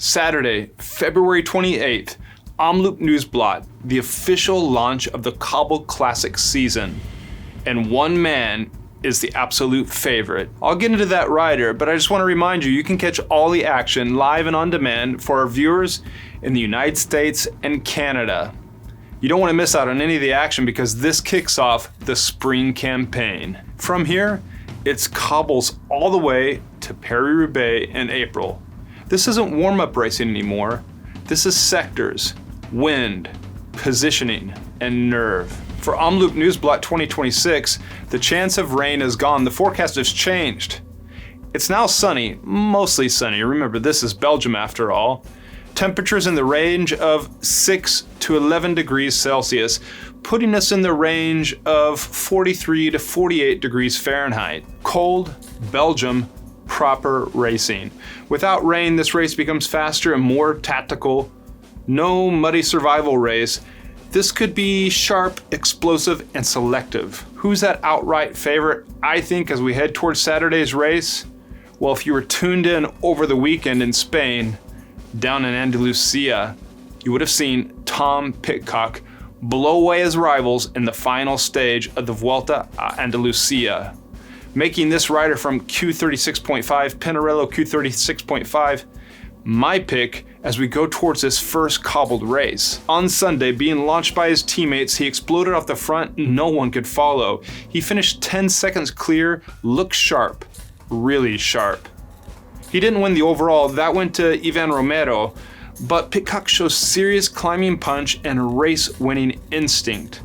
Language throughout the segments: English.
Saturday, February 28th, Omloop Nieuwsblad, the official launch of the Cobble Classic season. And one man is the absolute favorite. I'll get into that rider, but I just want to remind you, you can catch all the action live and on demand for our viewers in the United States and Canada. You don't want to miss out on any of the action because this kicks off the spring campaign. From here, it's cobbles all the way to Paris-Roubaix in April. This isn't warm-up racing anymore. This is sectors, wind, positioning, and nerve. For Omloop Nieuwsblad 2026, the chance of rain is gone. The forecast has changed. It's now sunny, mostly sunny. Remember, this is Belgium after all. Temperatures in the range of 6 to 11 degrees Celsius, putting us in the range of 43 to 48 degrees Fahrenheit. Cold, Belgium, proper racing. Without rain, this race becomes faster and more tactical. No muddy survival race. This could be sharp, explosive, and selective. Who's that outright favorite, I think, as we head towards Saturday's race? Well, if you were tuned in over the weekend in Spain, down in Andalusia, you would have seen Tom Pidcock blow away his rivals in the final stage of the Vuelta a Andalusia, making this rider from Q36.5, Pinarello Q36.5, my pick as we go towards this first cobbled race. On Sunday, being launched by his teammates, he exploded off the front, no one could follow. He finished 10 seconds clear, looked sharp, really sharp. He didn't win the overall, that went to Ivan Romero, but Pidcock shows serious climbing punch and race-winning instinct.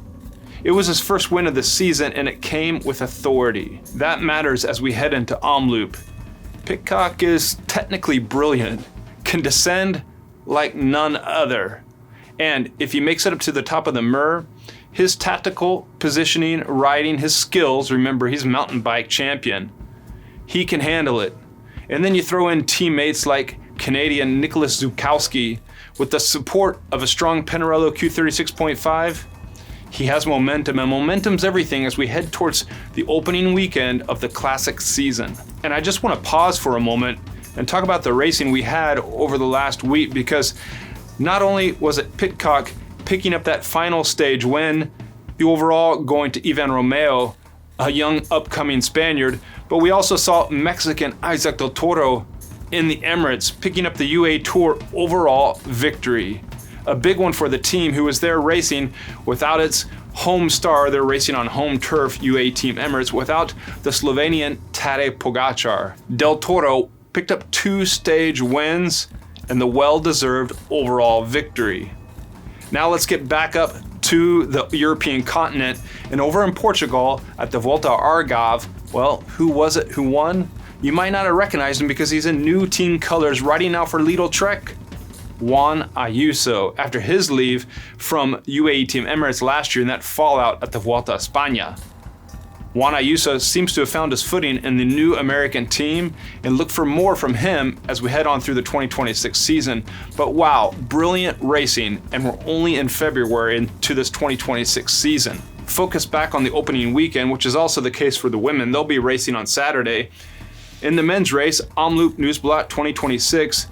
It was his first win of the season and it came with authority. That matters as we head into Omloop. Pidcock is technically brilliant, can descend like none other. And if he makes it up to the top of the Mur, his tactical positioning, riding, his skills, remember he's mountain bike champion, he can handle it. And then you throw in teammates like Canadian Nicholas Zukowski with the support of a strong Pinarello Q36.5. He has momentum, and momentum's everything as we head towards the opening weekend of the Classic season. And I just want to pause for a moment and talk about the racing we had over the last week, because not only was it Pidcock picking up that final stage win, the overall going to Ivan Romeo, a young upcoming Spaniard, but we also saw Mexican Isaac Del Toro in the Emirates picking up the UAE Tour overall victory. A big one for the team who was there racing without its home star. They're racing on home turf, UAE Team Emirates, without the Slovenian Tadej Pogačar. Del Toro picked up 2 stage wins and the well-deserved overall victory. Now let's get back up to the European continent, and over in Portugal at the Volta ao Algarve, well, who was it who won? You might not have recognized him because he's in new team colors, riding now for Lidl Trek. Juan Ayuso, after his leave from UAE Team Emirates last year in that fallout at the Vuelta a España. Juan Ayuso seems to have found his footing in the new American team, and look for more from him as we head on through the 2026 season. But wow, brilliant racing, and we're only in February into this 2026 season. Focus back on the opening weekend, which is also the case for the women. They'll be racing on Saturday. In the men's race, Omloop Nieuwsblad 2026,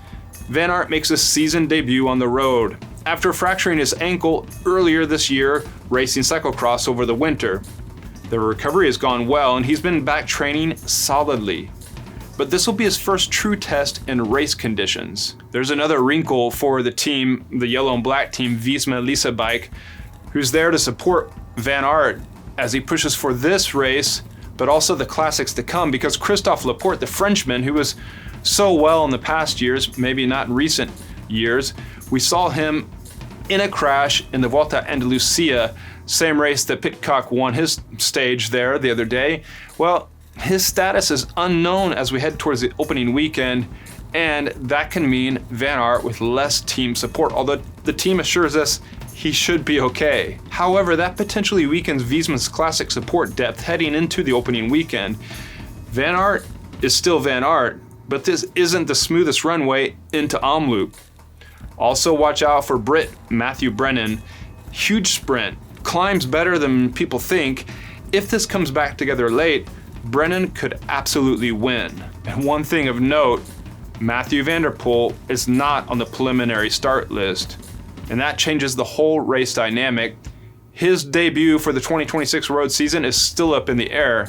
Van Aert makes his season debut on the road after fracturing his ankle earlier this year racing cyclocross over the winter. The recovery has gone well and he's been back training solidly. But this will be his first true test in race conditions. There's another wrinkle for the team, the yellow and black team, Visma Lease Bike, who's there to support Van Aert as he pushes for this race, but also the classics to come, because Christophe Laporte, the Frenchman, who was so well in the past years, maybe not in recent years, we saw him in a crash in the Volta a Andalusia, same race that Pidcock won his stage there the other day. Well, his status is unknown as we head towards the opening weekend, and that can mean Van Aert with less team support, although the team assures us he should be okay. However, that potentially weakens Visma's classic support depth heading into the opening weekend. Van Aert is still Van Aert, but this isn't the smoothest runway into Omloop. Also watch out for Brit Matthew Brennan. Huge sprint, climbs better than people think. If this comes back together late, Brennan could absolutely win. And one thing of note, Mathieu van der Poel is not on the preliminary start list, and that changes the whole race dynamic. His debut for the 2026 road season is still up in the air,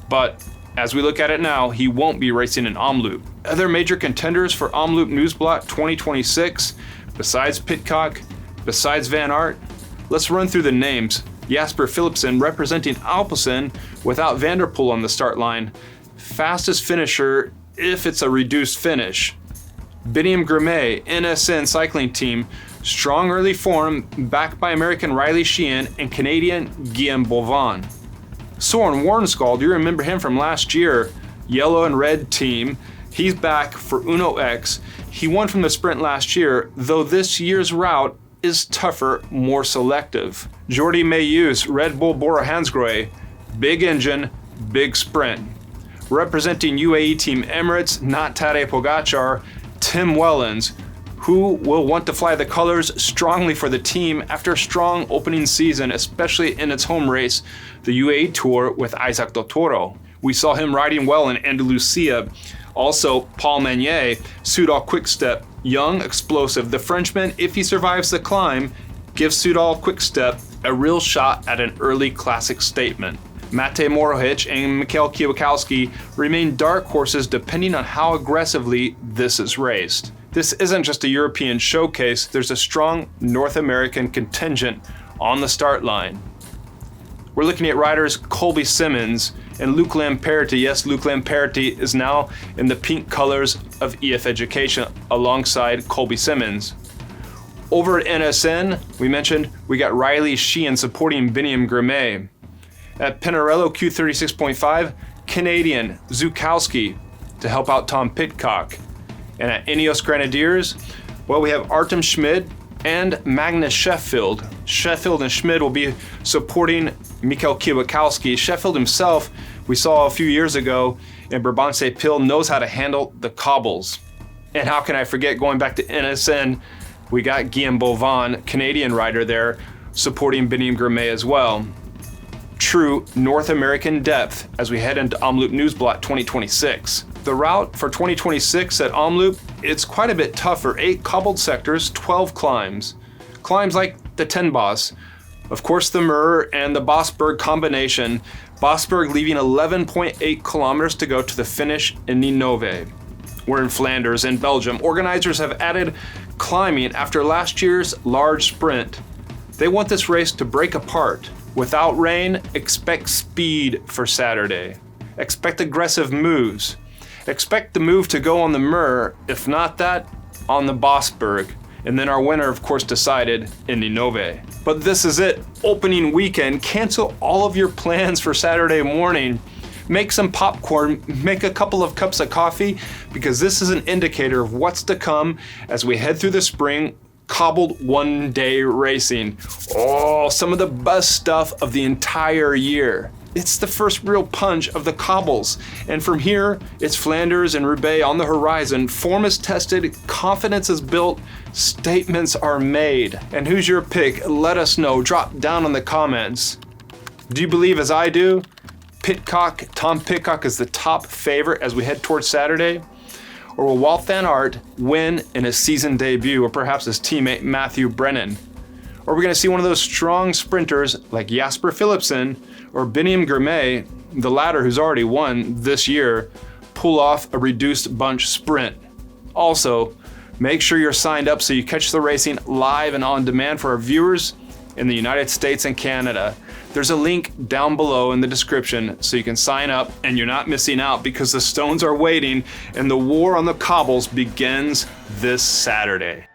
but as we look at it now, he won't be racing in Omloop. Other major contenders for Omloop Nieuwsblad 2026, besides Pidcock, besides Van Aert, let's run through the names. Jasper Philipsen representing Alpecin without Van der Poel on the start line. Fastest finisher if it's a reduced finish. Biniam Girmay, NSN cycling team, strong early form, backed by American Riley Sheehan and Canadian Guillaume Boivin. Soren Warnskald, you remember him from last year, yellow and red team. He's back for Uno X. He won from the sprint last year, though this year's route is tougher, more selective. Jordi Mayus, Red Bull Bora Hansgrohe, big engine, big sprint. Representing UAE Team Emirates, not Tadej Pogacar, Tim Wellens, who will want to fly the colors strongly for the team after a strong opening season, especially in its home race, the UAE Tour with Isaac Del Toro. We saw him riding well in Andalusia. Also, Paul Magnier, Soudal Quickstep, young, explosive. The Frenchman, if he survives the climb, gives Soudal Quickstep a real shot at an early classic statement. Matej Mohoric and Mikel Kwiatkowski remain dark horses depending on how aggressively this is raced. This isn't just a European showcase, there's a strong North American contingent on the start line. We're looking at riders Colby Simmons and Luc Lamperti. Yes, Luc Lamperti is now in the pink colors of EF Education alongside Colby Simmons. Over at NSN, we mentioned we got Riley Sheehan supporting Biniam Girmay. At Pinarello Q36.5, Canadian Zukowski to help out Tom Pidcock. And at Ineos Grenadiers, well, we have Artem Schmid and Magnus Sheffield. Sheffield and Schmid will be supporting Mikel Kwiatkowski. Sheffield himself, we saw a few years ago in Brabantse Pil, knows how to handle the cobbles. And how can I forget, going back to NSN, we got Guillaume Boivin, Canadian rider there, supporting Biniam Girmay as well. True North American depth as we head into Omloop Nieuwsblad 2026. The route for 2026 at Omloop, it's quite a bit tougher. 8 cobbled sectors, 12 climbs. Climbs like the Ten Boss. Of course, the Mur and the Bosberg combination. Bosberg leaving 11.8 kilometers to go to the finish in Ninove. We're in Flanders in Belgium. Organizers have added climbing after last year's large sprint. They want this race to break apart. Without rain, expect speed for Saturday. Expect aggressive moves. Expect the move to go on the Mur, if not that, on the Bosberg. And then our winner, of course, decided in Ninove. But this is it, opening weekend. Cancel all of your plans for Saturday morning. Make some popcorn, make a couple of cups of coffee, because this is an indicator of what's to come as we head through the spring. Cobbled one-day racing. Oh, some of the best stuff of the entire year. It's the first real punch of the cobbles. And from here, it's Flanders and Roubaix on the horizon. Form is tested, confidence is built, statements are made. And who's your pick? Let us know. Drop down in the comments. Do you believe, as I do, Tom Pidcock is the top favorite as we head towards Saturday? Or will Wout van Aert win in his season debut, or perhaps his teammate Matthew Brennan? Or are we going to see one of those strong sprinters like Jasper Philipsen or Biniam Girmay, the latter who's already won this year, pull off a reduced bunch sprint? Also, make sure you're signed up so you catch the racing live and on demand for our viewers in the United States and Canada. There's a link down below in the description so you can sign up and you're not missing out, because the stones are waiting and the war on the cobbles begins this Saturday.